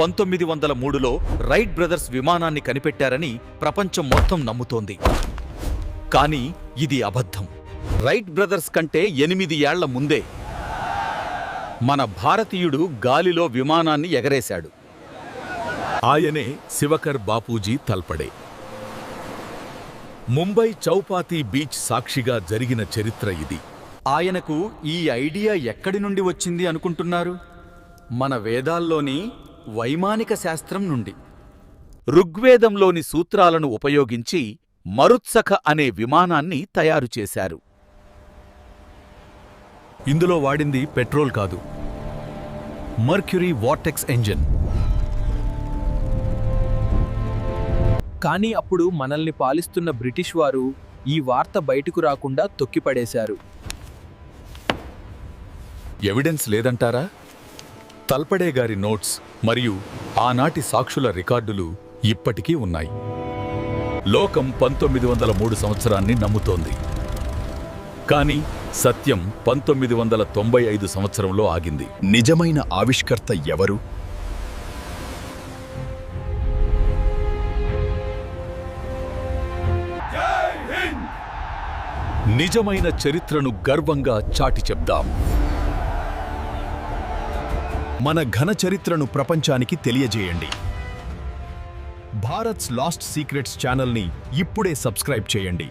1903లో right brothers విమానాన్ని కనిపెట్టారని ప్రపంచం మొత్తం నమ్ముతోంది. కానీ ఇది అబద్ధం. రైట్ బ్రదర్స్ కంటే 8 ఏళ్ల ముందే మన భారతీయుడు గాలిలో విమానాన్ని ఎగరేశాడు. ఆయనే శివకర్ బాపూజీ తల్పడే. ముంబై చౌపాతీ బీచ్ సాక్షిగా జరిగిన చరిత్ర ఇది. ఆయనకు ఈ ఐడియా ఎక్కడి నుండి వచ్చింది అనుకుంటున్నారు? మన వేదాల్లోని వైమానిక శాస్త్రం నుండి. ఋగ్వేదంలోని సూత్రాలను ఉపయోగించి మరుత్సఖ అనే విమానాన్ని తయారు చేశారు. ఇందులో వాడింది పెట్రోల్ కాదు, మర్క్యూరీ వార్టెక్స్ ఎంజిన్. కానీ అప్పుడు మనల్ని పాలిస్తున్న బ్రిటిష్ వారు ఈ వార్త బయటకు రాకుండా తొక్కిపడేశారు. ఎవిడెన్స్ లేదంటారా? తల్పడే గారి నోట్స్ మరియు ఆనాటి సాక్షుల రికార్డులు ఇప్పటికీ ఉన్నాయి. లోకం 1903 సంవత్సరాన్ని నమ్ముతోంది. కానీ సత్యం 1995 సంవత్సరంలో ఆగింది. నిజమైన ఆవిష్కర్త ఎవరు? నిజమైన చరిత్రను గర్వంగా చాటి చెప్దాం. మన ఘన చరిత్రను ప్రపంచానికి తెలియజేయండి. భారత్స్ లాస్ట్ సీక్రెట్స్ ఛానల్ని ఇప్పుడే సబ్స్క్రైబ్ చేయండి.